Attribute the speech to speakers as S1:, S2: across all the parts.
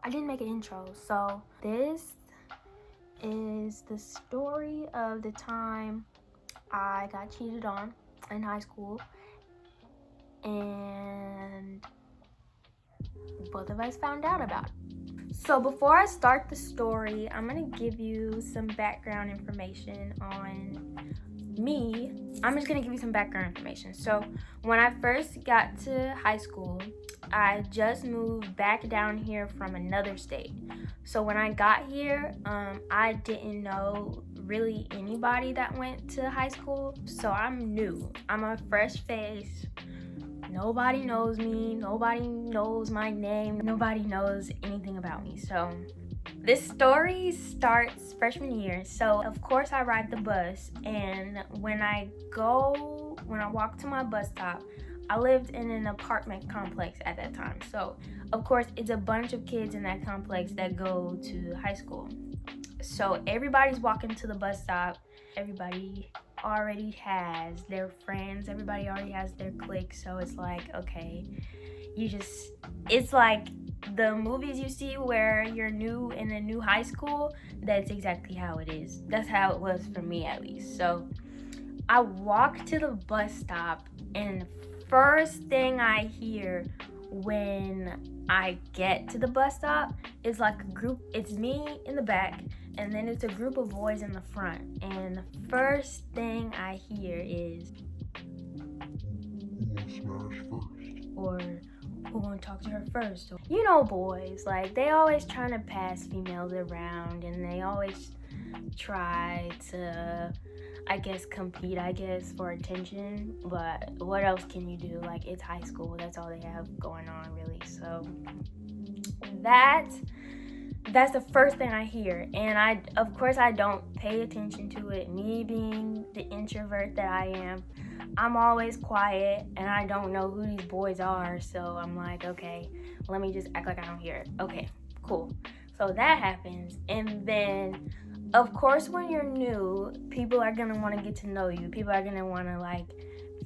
S1: I didn't make an intro. So this is the story of the time I got cheated on in high school, and both of us found out about it. So before I start the story, I'm gonna give you some background information on me. I'm just gonna give you some background information. So when I first got to high school, I just moved back down here from another state. So when I got here, I didn't know really anybody that went to high school. So I'm new. I'm a fresh face. Nobody knows me. Nobody knows my name. Nobody knows anything about me. So this story starts freshman year. So of course I ride the bus, and when I walk to my bus stop, I lived in an apartment complex at that time. So of course it's a bunch of kids in that complex that go to high school. So everybody's walking to the bus stop. Everybody already has their friends. Everybody already has their clique. So it's like, okay, it's like the movies you see where you're new in a new high school. That's exactly how it is. That's how it was for me, at least. So I walk to the bus stop, and the first thing I hear when I get to the bus stop is like a group. It's me in the back, and then it's a group of boys in the front. And the first thing I hear is, or who wanna talk to her first? You know, boys, like, they always trying to pass females around, and they always try to, I guess, compete, for attention. But what else can you do? Like, it's high school. That's all they have going on, really. So that's the first thing I hear. And of course, I don't pay attention to it. Me being the introvert that I am, I'm always quiet, and I don't know who these boys are. So I'm like, okay, let me just act like I don't hear it. Okay, cool. So that happens. And then, of course, when you're new, people are gonna want to get to know you. People are gonna want to, like,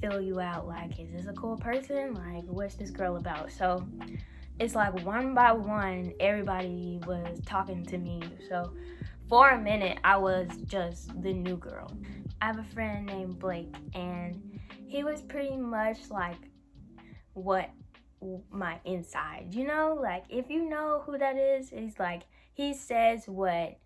S1: fill you out. Like, is this a cool person? Like, what's this girl about? So it's like one by one, everybody was talking to me. So for a minute, I was just the new girl. I have a friend named Blake, and he was pretty much like what my inside, like, if you know who that is, he's like, he says what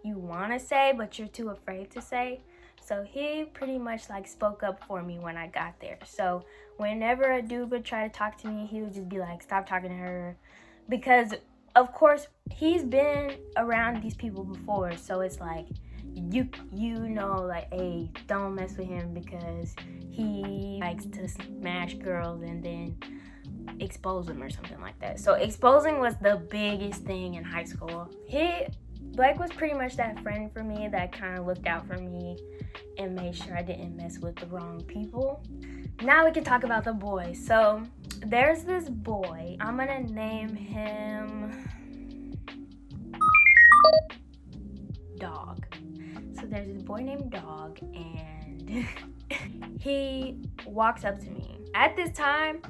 S1: you want to say, but you're too afraid to say. So he pretty much like spoke up for me when I got there. So whenever a dude would try to talk to me, he would just be like, stop talking to her. Because of course he's been around these people before. So it's like, like, hey, don't mess with him because he likes to smash girls and then expose them or something like that. So exposing was the biggest thing in high school. Blake was pretty much that friend for me that kind of looked out for me and made sure I didn't mess with the wrong people. Now we can talk about the boys. So there's this boy. I'm gonna name him Dog. So there's this boy named Dog, and he walks up to me. At this time,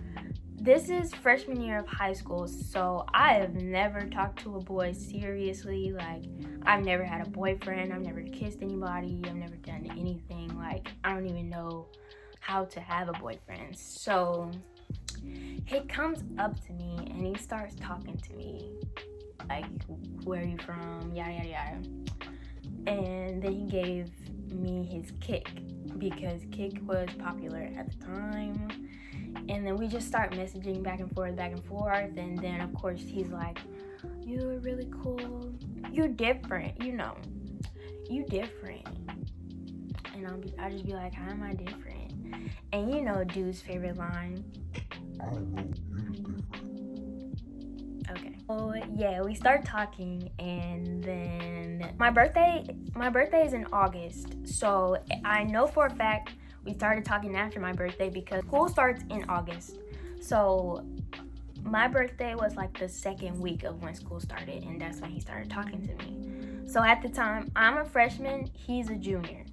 S1: this is freshman year of high school, so I have never talked to a boy seriously. Like, I've never had a boyfriend, I've never kissed anybody, I've never done anything. Like, I don't even know how to have a boyfriend. So he comes up to me and he starts talking to me, like, where are you from, yada yada yada. And then he gave me his Kick, because Kick was popular at the time. And then we just start messaging back and forth. And then, of course, he's like, you're really cool. You're different, You different. And I just be like, how am I different? And dude's favorite line. I don't know, you're just different. Okay. So, yeah, we start talking, and then my birthday is in August. So I know for a fact we started talking after my birthday because school starts in August. So my birthday was like the second week of when school started, and that's when he started talking to me. So at the time, I'm a freshman, he's a junior.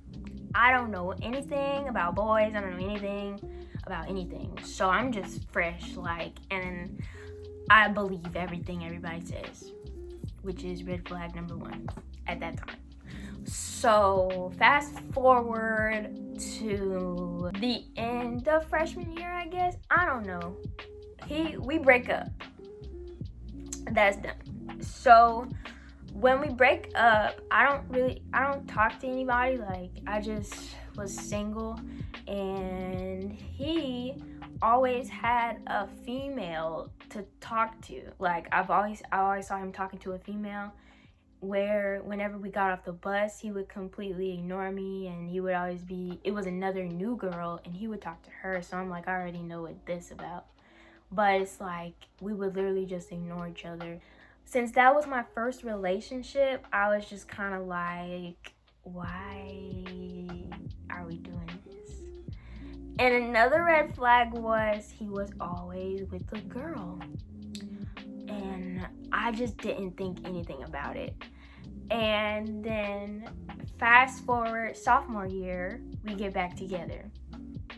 S1: I don't know anything about boys, I don't know anything about anything. So I'm just fresh, like, and I believe everything everybody says, which is red flag number 1 at that time. So fast forward to the end of freshman year, I guess. I don't know. We break up. That's done. So when we break up, I don't talk to anybody. Like, I just was single, and he always had a female to talk to. Like, I always saw him talking to a female, where whenever we got off the bus, he would completely ignore me, and he would always it was another new girl, and he would talk to her. So I'm like, I already know what this about. But it's like, we would literally just ignore each other. Since that was my first relationship, I was just kind of like, why are we doing this? And another red flag was he was always with a girl. And I just didn't think anything about it. And then fast forward sophomore year, we get back together.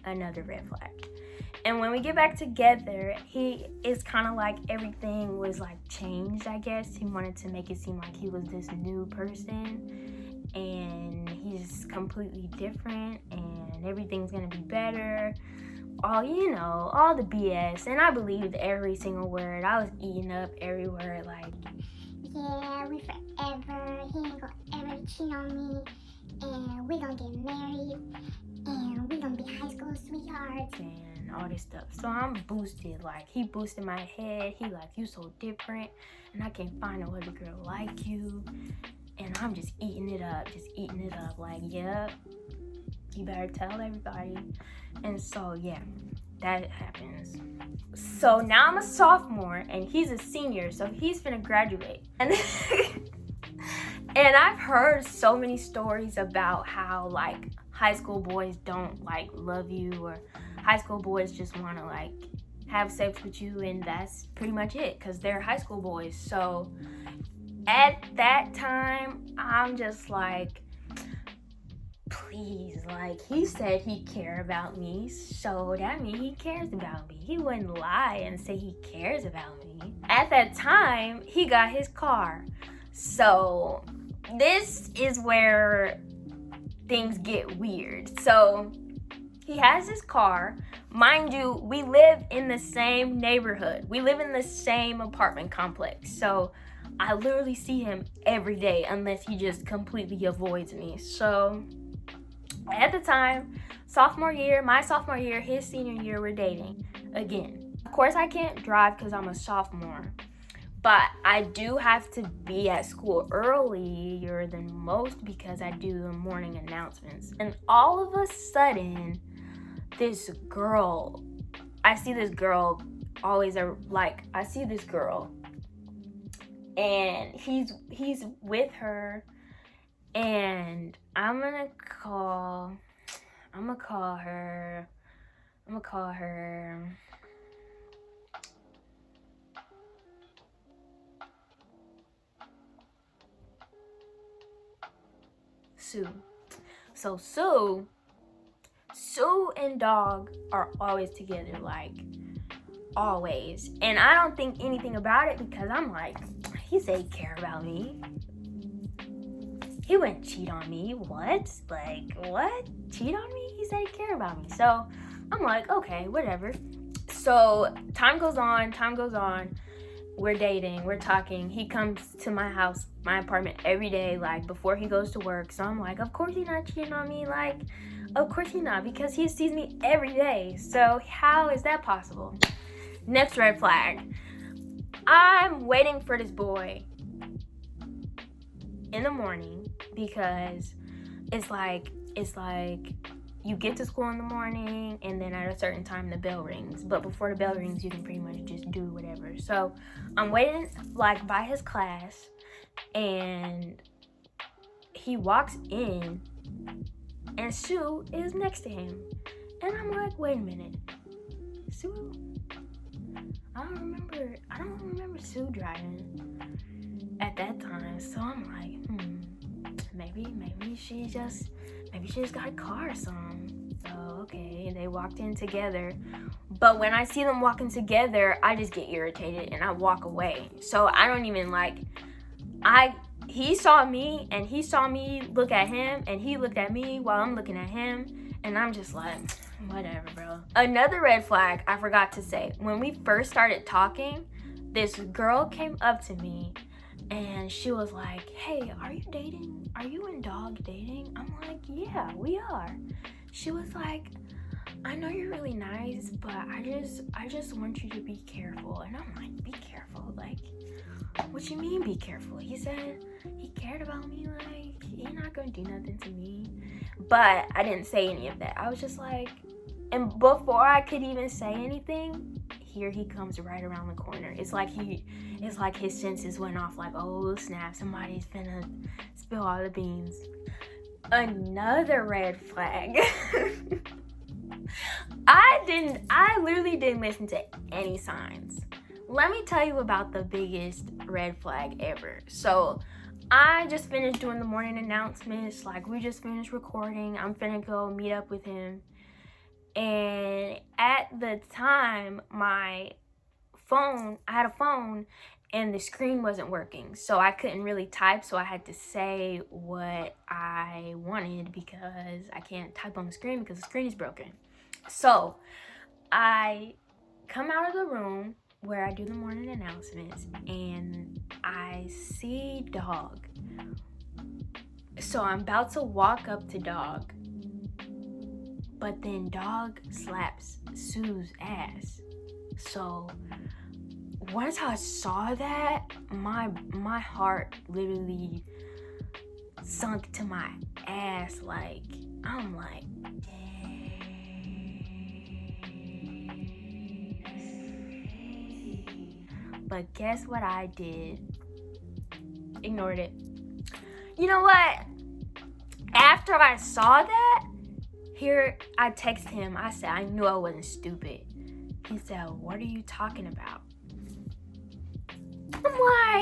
S1: Another red flag. And when we get back together, he is kind of like everything was like changed, I guess. He wanted to make it seem like he was this new person, and he's completely different, and everything's gonna be better. All the BS. And I believed every single word. I was eating up every word, like,
S2: yeah, we forever, he ain't gonna ever cheat on me, and we gonna get married, and we gonna be high school sweethearts,
S1: and all this stuff. So I'm boosted. Like, he boosted my head. He like, you so different, and I can't find no other girl like you. And I'm just eating it up. Like, yep, you better tell everybody. And so, yeah, that happens. So now I'm a sophomore, and he's a senior, so he's finna graduate. And and I've heard so many stories about how, like, high school boys don't, like, love you, or high school boys just want to, like, have sex with you, and that's pretty much it, because they're high school boys. So at that time, I'm just like, please, like, he said he cared about me, so that means he cares about me. He wouldn't lie and say he cares about me. At that time, he got his car. So this is where things get weird. So he has his car. Mind you, we live in the same neighborhood. We live in the same apartment complex. So I literally see him every day, unless he just completely avoids me. So at the time, my sophomore year, his senior year, we're dating again. Of course, I can't drive because I'm a sophomore, but I do have to be at school earlier than most because I do the morning announcements. And all of a sudden, I see this girl, and he's with her, and I'm gonna call her Sue. So Sue and Dog are always together, like, always. And I don't think anything about it because I'm like, he said he cared about me. He wouldn't cheat on me. What? Like, what? Cheat on me? He said he cared about me. So I'm like, okay, whatever. So time goes on. We're dating, we're talking. He comes to my house, my apartment every day, like, before he goes to work. So I'm like, of course he's not cheating on me. Like, of course he's not, because he sees me every day. So how is that possible? Next red flag. I'm waiting for this boy in the morning because it's like you get to school in the morning, and then at a certain time the bell rings. But before the bell rings, you can pretty much just do whatever. So I'm waiting, like, by his class, and he walks in, and Sue is next to him. And I'm like, wait a minute, Sue? I don't remember Sue driving at that time. So I'm like, maybe she just got a car or something. So okay, they walked in together, But when I see them walking together, I just get irritated and I walk away. So I don't even like, he saw me and he saw me look at him and he looked at me while I'm looking at him, and I'm just like, whatever, bro. Another red flag I forgot to say, when we first started talking, this girl came up to me and she was like, hey, are you dating? Are you and Dog dating? I'm like, yeah, we are. She was like, I know you're really nice, but I just want you to be careful. And I'm like, be careful? Like, what you mean be careful? He said he cared about me, like, he's not gonna do nothing to me. But I didn't say any of that. I was just like, and before I could even say anything, here he comes right around the corner. It's like his senses went off, like, oh snap, somebody's finna spill all the beans. Another red flag. I literally didn't listen to any signs. Let me tell you about the biggest red flag ever. So I just finished doing the morning announcements. Like, we just finished recording. I'm finna go meet up with him. And at the time, I had a phone and the screen wasn't working. So I couldn't really type. So I had to say what I wanted because I can't type on the screen because the screen is broken. So I come out of the room where I do the morning announcements and I see Dog. So I'm about to walk up to Dog, but then Dog slaps Sue's ass. So once I saw that, my heart literally sunk to my ass. Like, I'm like, but guess what I did? Ignored it. You know what? After I saw that, here I text him. I said, I knew I wasn't stupid. He said, what are you talking about? I'm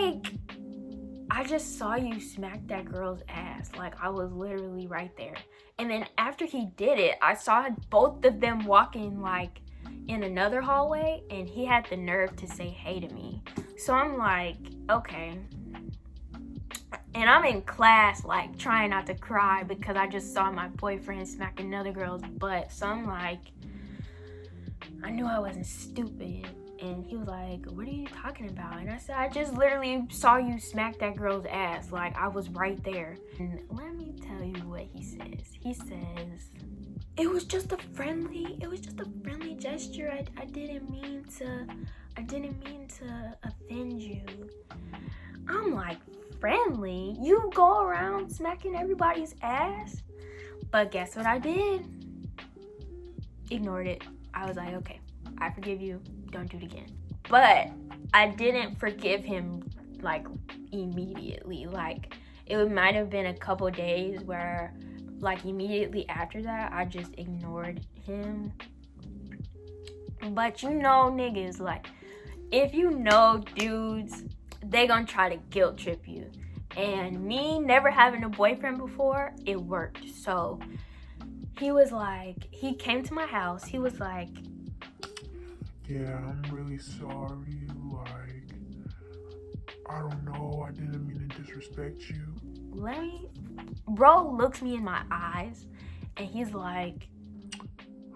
S1: like, I just saw you smack that girl's ass. Like, I was literally right there. And then after he did it, I saw both of them walking like in another hallway, and he had the nerve to say hey to me. So I'm like, okay. And I'm in class, like, trying not to cry because I just saw my boyfriend smack another girl's butt. So I'm like, I knew I wasn't stupid. And he was like, what are you talking about? And I said, I just literally saw you smack that girl's ass. Like, I was right there. And let me tell you what he says. He says, it was just a friendly gesture. I didn't mean to offend you. I'm like, friendly? You go around smacking everybody's ass? But guess what I did? Ignored it. I was like, okay, I forgive you. Don't do it again. But I didn't forgive him like immediately. Like, it might have been a couple days where, like, immediately after that, I just ignored him. But you know, niggas, like, if you know dudes, they gonna try to guilt trip you. And me never having a boyfriend before, it worked. So he was like, he came to my house. He was like,
S3: yeah, I'm really sorry. Like, I don't know. I didn't mean to disrespect you.
S1: Bro looks me in my eyes and he's like,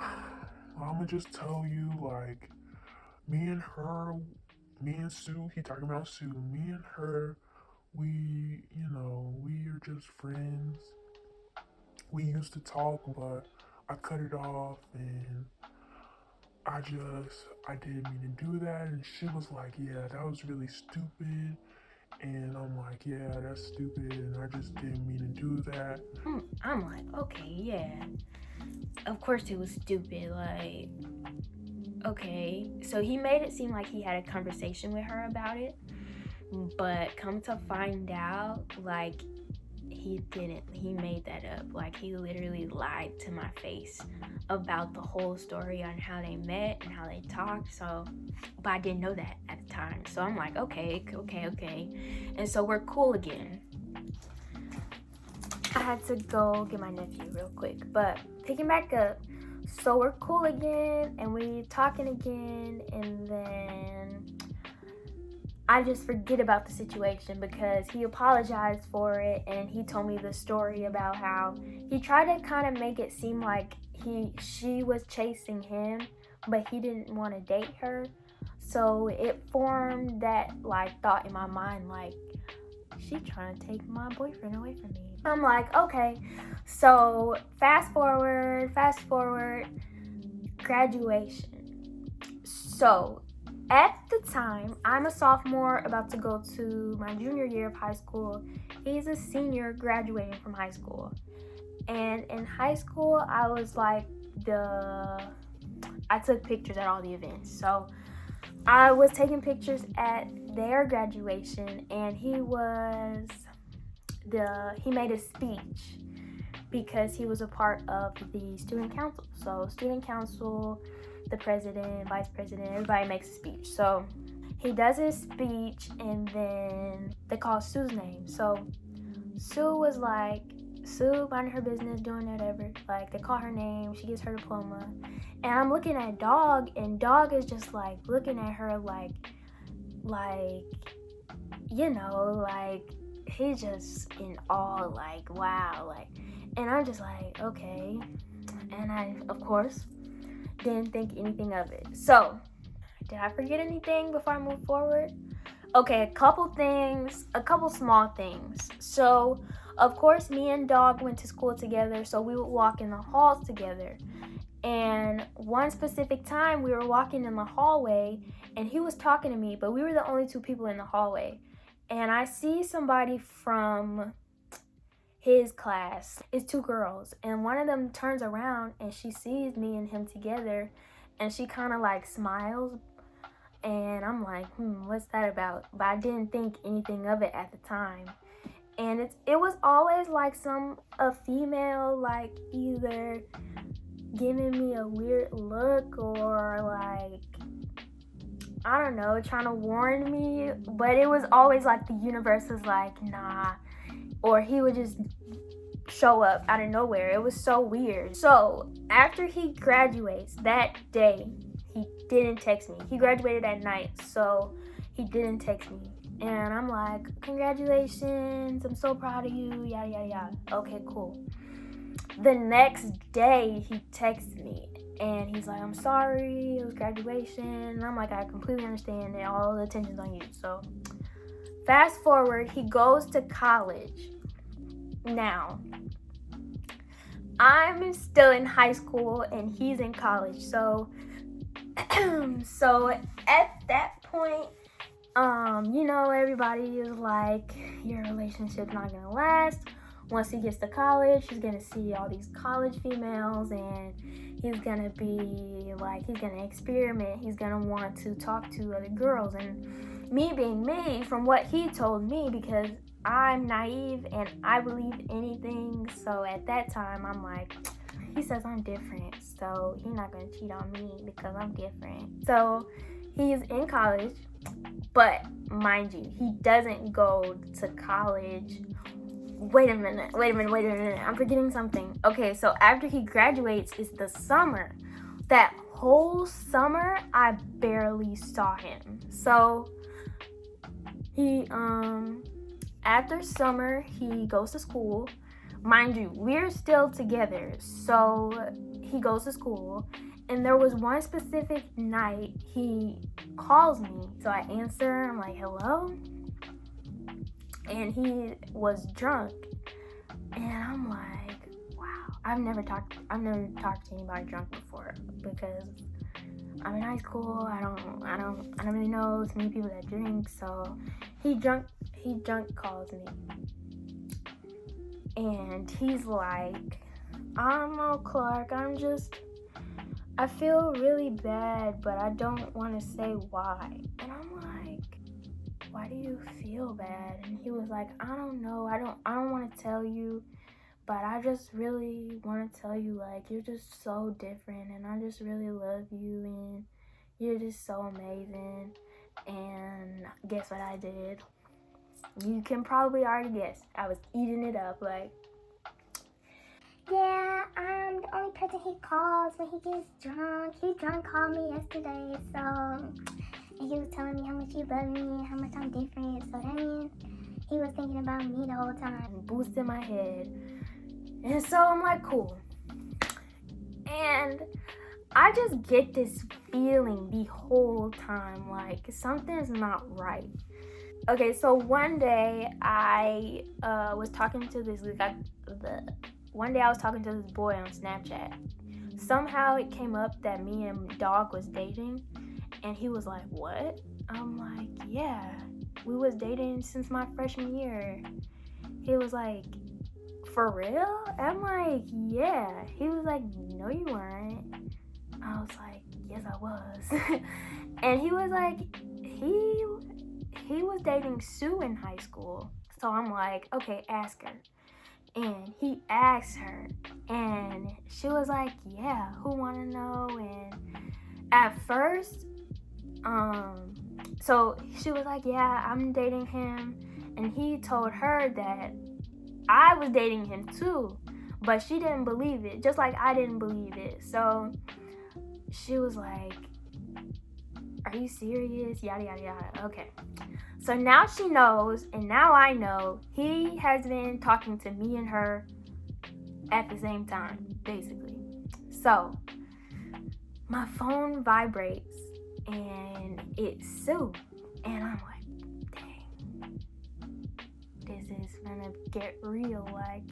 S3: I'm gonna just tell you, like, me and Sue, he talking about Sue, me and her, we are just friends. We used to talk, but I cut it off, and I didn't mean to do that. And she was like, yeah, that was really stupid. And I'm like, yeah, that's stupid, and I just didn't mean to do that.
S1: I'm like, okay, yeah. Of course it was stupid, like, okay. So he made it seem like he had a conversation with her about it, but come to find out, like, he didn't. He made that up. Like, he literally lied to my face about the whole story on how they met and how they talked. So, but I didn't know that at the time. So I'm like, okay. And so we're cool again. I had to go get my nephew real quick, but picking back up. So we're cool again, and we talking again, and then I just forget about the situation because he apologized for it, and he told me the story about how he tried to kind of make it seem like she was chasing him, but he didn't want to date her. So it formed that like thought in my mind, like, she trying to take my boyfriend away from me. I'm like, okay. So fast forward, graduation. So at the time, I'm a sophomore about to go to my junior year of high school. He's a senior graduating from high school. And in high school, I was like I took pictures at all the events. So I was taking pictures at their graduation, and he made a speech because he was a part of the student council. So student council, the president, vice president, everybody makes a speech. So he does his speech, and then they call Sue's name. So Sue was like, Sue minding her business, doing whatever. Like, they call her name, she gets her diploma. And I'm looking at Dog, and Dog is just like looking at her like, you know, like, he's just in awe, like, wow, like, and I'm just like, okay. And I, of course, didn't think anything of it. So, did I forget anything before I move forward? Okay, a couple small things. So, of course, me and Dog went to school together, so we would walk in the halls together. And one specific time, we were walking in the hallway, and he was talking to me, but we were the only two people in the hallway. And I see somebody from his class. It's two girls, and one of them turns around, and she sees me and him together, and she kind of like smiles. And I'm like, what's that about? But I didn't think anything of it at the time. And it was always like a female, like, either giving me a weird look, or like, I don't know, trying to warn me. But it was always like the universe was like, nah. Or he would just show up out of nowhere. It was so weird. So after he graduates that day, he didn't text me. He graduated at night, so he didn't text me. And I'm like, congratulations, I'm so proud of you, yada yada yada. Okay, cool. The next day he texts me, and he's like, I'm sorry, it was graduation. And I'm like, I completely understand that all the attention's on you. So fast forward, he goes to college. Now, I'm still in high school and he's in college. So so at that point, you know, everybody is like, your relationship's not gonna last. Once he gets to college, he's gonna see all these college females, and he's gonna be like, he's gonna experiment. He's gonna want to talk to other girls. And me being me, from what he told me, because I'm naive and I believe anything. So at that time, I'm like, he says I'm different, so he's not gonna cheat on me because I'm different. So he's in college, but mind you, he doesn't go to college. Wait a minute. I'm forgetting something. Okay, so after he graduates is the summer. That whole summer, I barely saw him. So he, after summer, he goes to school. Mind you, we're still together. So he goes to school. And there was one specific night he calls me. So I answer. I'm like, hello? And he was drunk. And I'm like, wow. I've never talked to anybody drunk before, because I'm in high school. I don't really know too many people that drink. So he drunk calls me. And he's like, I don't know, Clark, I feel really bad, but I don't want to say why. And I'm like, why do you feel bad? And he was like, I don't know. I don't want to tell you, but I just really want to tell you, like, you're just so different, and I just really love you, and you're just so amazing. And guess what I did? You can probably already guess. I was eating it up, like,
S2: Yeah, I'm the only person he calls when he gets drunk. He drunk called me yesterday, so, and he was telling me how much he loved me and how much I'm different. So that means he was thinking about me the whole time.
S1: Boosting my head. And so I'm like, cool. And I just get this feeling the whole time like something's not right. Okay, so one day I was talking to this guy. One day I was talking to this boy on Snapchat. Somehow it came up that me and Dog was dating, and he was like, "What?" I'm like, "Yeah, we was dating since my freshman year." He was like, "For real?" I'm like, "Yeah." He was like, "No, you weren't." I was like, "Yes, I was." And he was like, he was dating Sue in high school. So I'm like, okay, ask her. And he asked her, and she was like, yeah, who wanna know? And at first, so she was like, yeah, I'm dating him. And he told her that I was dating him too, but she didn't believe it, just like I didn't believe it. So she was like, are you serious? Yada, yada, yada. Okay. So now she knows, and now I know he has been talking to me and her at the same time, basically. So my phone vibrates, and it's Sue. And I'm like, dang, this is gonna get real. Like,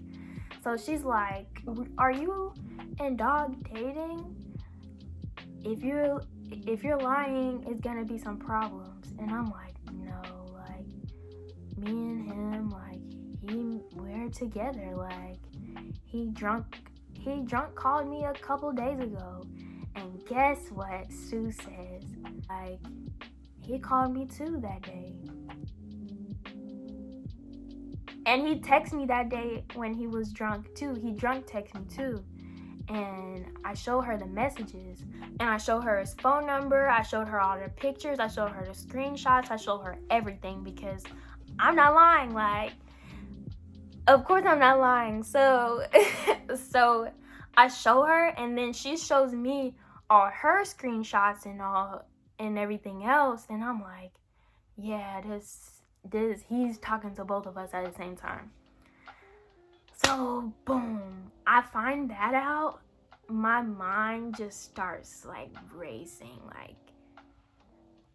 S1: so she's like, are you and Dog dating? If you're lying, it's gonna be some problems. And I'm like, no, like me and him, like we're together. Like he drunk called me a couple days ago, and guess what Sue says? Like he called me too that day. And he texted me that day when he was drunk too. He drunk texted me too. And I showed her the messages, and I showed her his phone number, I showed her all the pictures, I showed her the screenshots, I showed her everything, because I'm not lying. Like, of course I'm not lying. So so I show her, and then she shows me all her screenshots and all and everything else, and I'm like, yeah, this he's talking to both of us at the same time. So, boom, I find that out. My mind just starts like racing, like,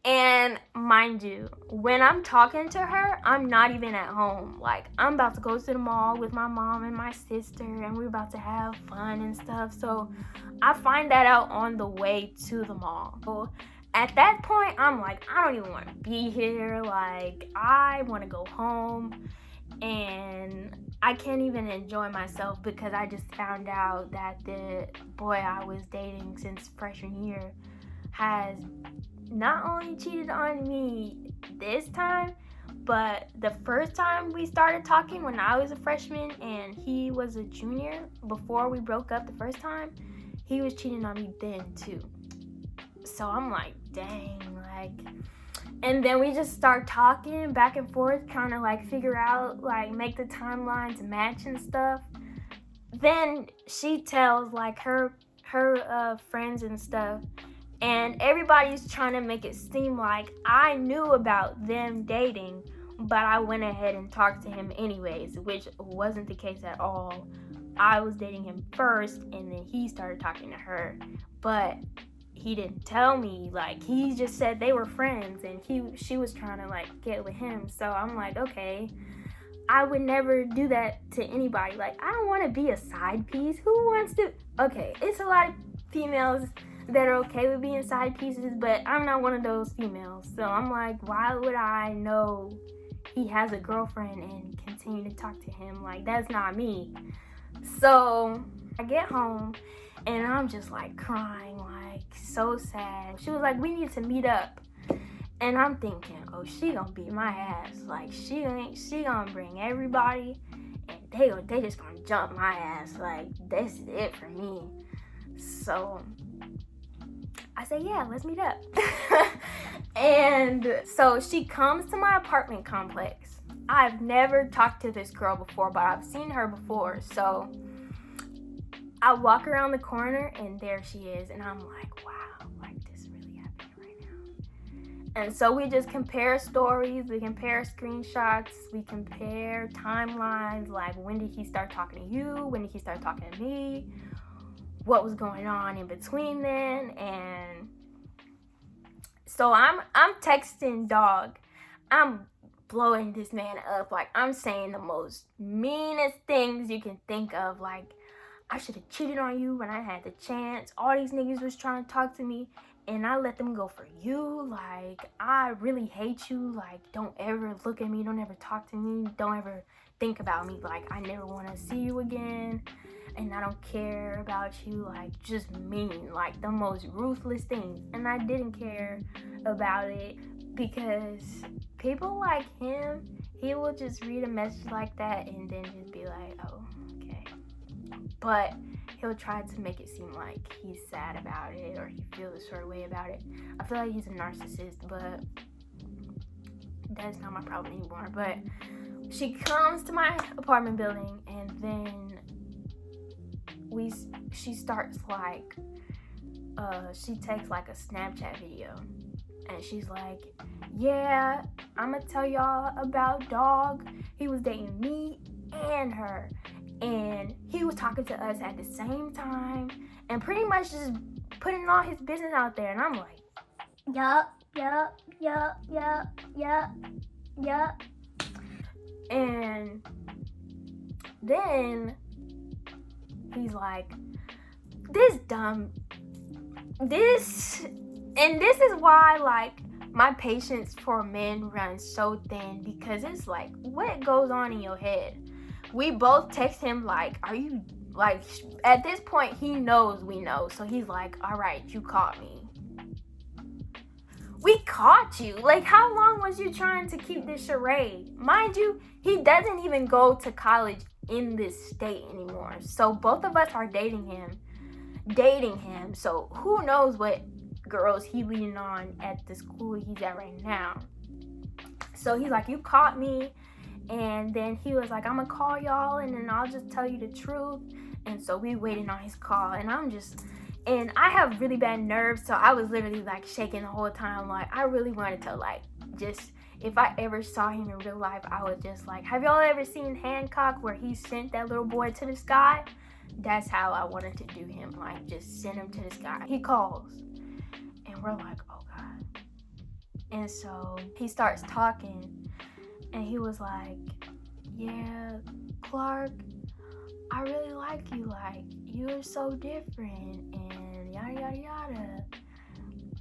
S1: and mind you, when I'm talking to her, I'm not even at home. Like, I'm about to go to the mall with my mom and my sister, and we're about to have fun and stuff. So, I find that out on the way to the mall. So, at that point, I'm like, I don't even want to be here. Like, I want to go home. And I can't even enjoy myself because I just found out that the boy I was dating since freshman year has not only cheated on me this time, but the first time we started talking when I was a freshman and he was a junior, before we broke up the first time, he was cheating on me then too. So I'm like, dang, like, and then we just start talking back and forth, trying to like figure out, like, make the timelines match and stuff. Then she tells like her friends and stuff, and everybody's trying to make it seem like I knew about them dating, but I went ahead and talked to him anyways, which wasn't the case at all. I was dating him first, and then he started talking to her, but he didn't tell me. Like, he just said they were friends, and she was trying to like get with him. So I'm like, okay, I would never do that to anybody. Like, I don't want to be a side piece. Who wants to? Okay, it's a lot of females that are okay with being side pieces, but I'm not one of those females. So I'm like, why would I know he has a girlfriend and continue to talk to him? Like, that's not me. So I get home, and I'm just like crying, like so sad. She was like, we need to meet up. And I'm thinking, oh, she gonna beat my ass. Like, she gonna bring everybody, and they just gonna jump my ass. Like, this is it for me. So I say, yeah, let's meet up. And so she comes to my apartment complex. I've never talked to this girl before, but I've seen her before. So I walk around the corner and there she is, and I'm like, wow, like this really happened right now. And so we just compare stories, we compare screenshots, we compare timelines, like when did he start talking to you, when did he start talking to me, what was going on in between then. And so I'm texting dog, I'm blowing this man up, like I'm saying the most meanest things you can think of, like I should have cheated on you when I had the chance. All these niggas was trying to talk to me and I let them go for you. Like, I really hate you. Like, don't ever look at me. Don't ever talk to me. Don't ever think about me. Like, I never want to see you again. And I don't care about you. Like, just mean. Like, the most ruthless things. And I didn't care about it because people like him, he will just read a message like that and then just be like, oh, okay. But he'll try to make it seem like he's sad about it or he feels a sort of way about it. I feel like he's a narcissist, but that's not my problem anymore. But she comes to my apartment building and then she starts like, she takes like a Snapchat video and she's like, yeah, I'm gonna tell y'all about dog. He was dating me and her. And he was talking to us at the same time and pretty much just putting all his business out there. And I'm like,
S2: Yup.
S1: and then he's like, this is why, like, my patience for men runs so thin, because it's like, what goes on in your head? We both text him like, are you, like, at this point he knows we know, so he's like, all right, you caught me. We caught you. Like, how long was you trying to keep this charade? Mind you, he doesn't even go to college in this state anymore, so both of us are dating him, so who knows what girls he leading on at the school he's at right now. So he's like, you caught me. And then he was like, I'm gonna call y'all and then I'll just tell you the truth. And so we waiting on his call, and I have really bad nerves, so I was literally like shaking the whole time. Like, I really wanted to, like, just, if I ever saw him in real life, I would just like, have y'all ever seen Hancock where he sent that little boy to the sky? That's how I wanted to do him, like, just send him to the sky. He calls and we're like, oh God. And so he starts talking. And he was like, yeah, Clark, I really like you. Like, you're so different and yada, yada, yada.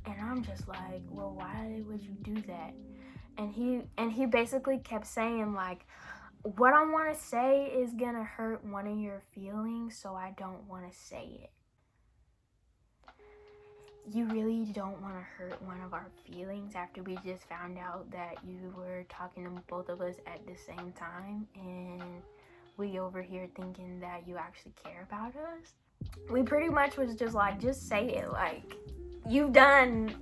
S1: And I'm just like, well, why would you do that? And he basically kept saying, like, what I want to say is going to hurt one of your feelings, so I don't want to say it. You really don't want to hurt one of our feelings after we just found out that you were talking to both of us at the same time, and we over here thinking that you actually care about us. We pretty much was just like, just say it. Like, you've done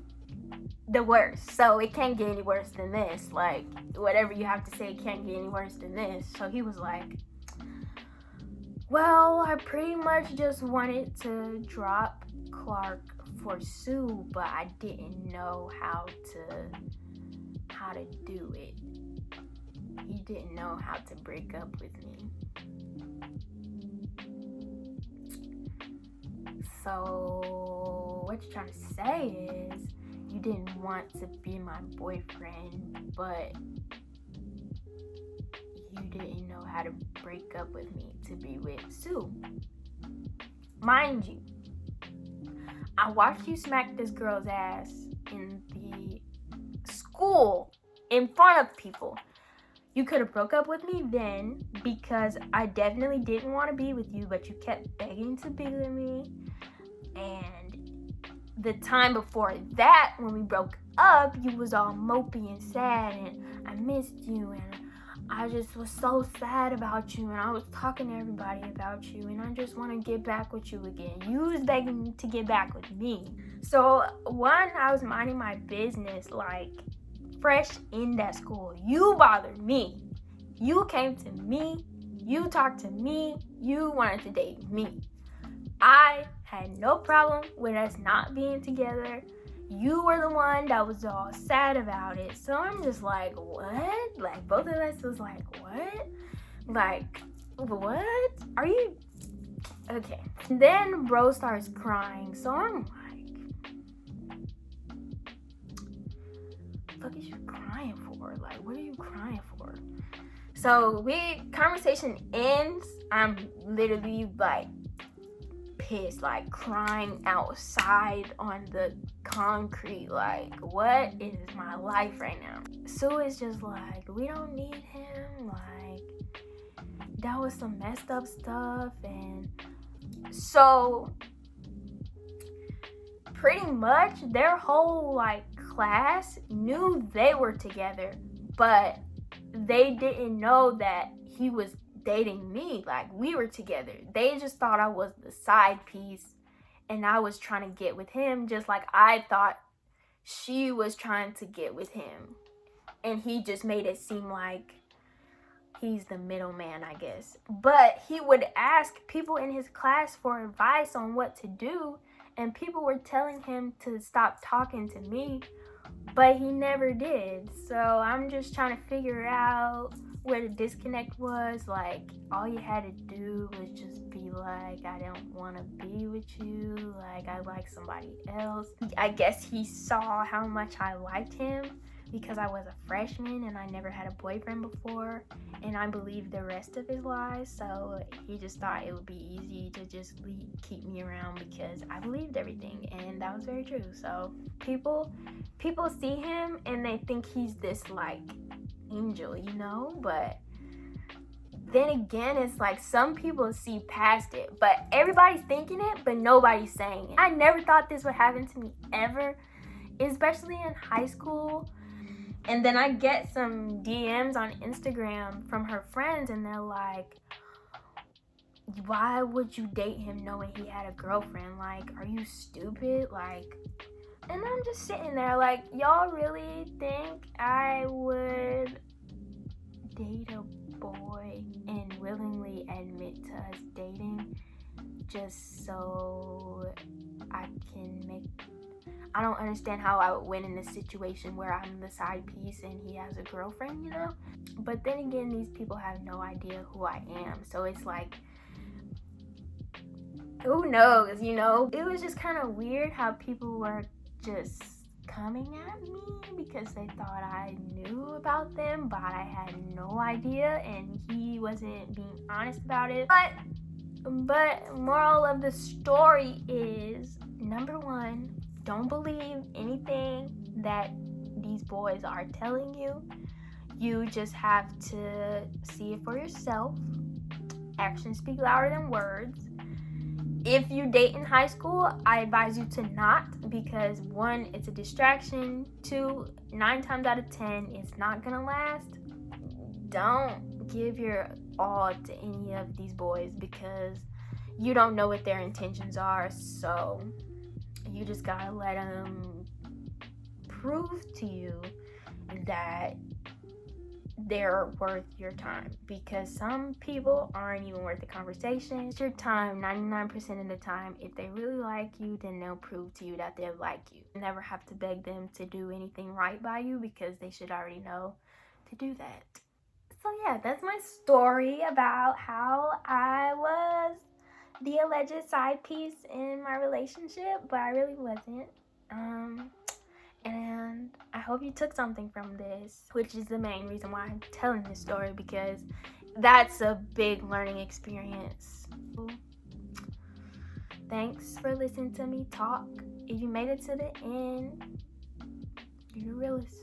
S1: the worst, so it can't get any worse than this. Like, whatever you have to say can't get any worse than this. So he was like, well, I pretty much just wanted to drop Clark for Sue, but I didn't know how to do it. He didn't know how to break up with me. So what you're trying to say is you didn't want to be my boyfriend, but you didn't know how to break up with me to be with Sue. Mind you, I watched you smack this girl's ass in the school in front of people. You could have broke up with me then because I definitely didn't want to be with you, but you kept begging to be with me. And the time before that, when we broke up, you was all mopey and sad, and I missed you, and I just was so sad about you, and I was talking to everybody about you, and I just want to get back with you again. You was begging to get back with me. So one, I was minding my business, like, fresh in that school. You bothered me. You came to me. You talked to me. You wanted to date me. I had no problem with us not being together. You were the one that was all sad about it. So I'm just like, what? Like, both of us was like, what? Like, what? Are you okay? And then bro starts crying. So I'm like, what is you crying for? Like, what are you crying for? So conversation ends. I'm literally like pissed, like crying outside on the concrete. Like, what is my life right now? Sue is just like, we don't need him. Like, that was some messed up stuff. And so pretty much their whole like class knew they were together, but they didn't know that he was dating me. Like, we were together. They just thought I was the side piece and I was trying to get with him, just like I thought she was trying to get with him. And he just made it seem like he's the middleman, I guess. But he would ask people in his class for advice on what to do, and people were telling him to stop talking to me, but he never did. So I'm just trying to figure out where the disconnect was. Like, all you had to do was just be like, I don't want to be with you. Like, I like somebody else. I guess he saw how much I liked him because I was a freshman and I never had a boyfriend before, and I believed the rest of his lies. So he just thought it would be easy to just keep me around because I believed everything, and that was very true. So people see him and they think he's this like angel, you know? But then again, it's like some people see past it, but everybody's thinking it, but nobody's saying it. I never thought this would happen to me ever, especially in high school. And then I get some DMs on Instagram from her friends, and they're like, why would you date him knowing he had a girlfriend? Like, are you stupid? Like, and I'm just sitting there like, y'all really think I would date a boy and willingly admit to us dating just so I can make... I don't understand how I would win in this situation where I'm the side piece and he has a girlfriend, you know? But then again, these people have no idea who I am. So it's like, who knows, you know? It was just kind of weird how people were just coming at me because they thought I knew about them, but I had no idea, and he wasn't being honest about it. But moral of the story is, number one, don't believe anything that these boys are telling you. You just have to see it for yourself. Actions speak louder than words. If you date in high school, I advise you to not, because one, it's a distraction. Two, 9 times out of 10, it's not gonna last. Don't give your all to any of these boys because you don't know what their intentions are. So you just gotta let them prove to you that they're worth your time, because some people aren't even worth the conversation. It's your time 99% of the time. If they really like you, then they'll prove to you that they like you. You never have to beg them to do anything right by you because they should already know to do that. So yeah, that's my story about how I was the alleged side piece in my relationship, but I really wasn't. And I hope you took something from this, which is the main reason why I'm telling this story, because that's a big learning experience. Thanks for listening to me talk. If you made it to the end, you're the realest.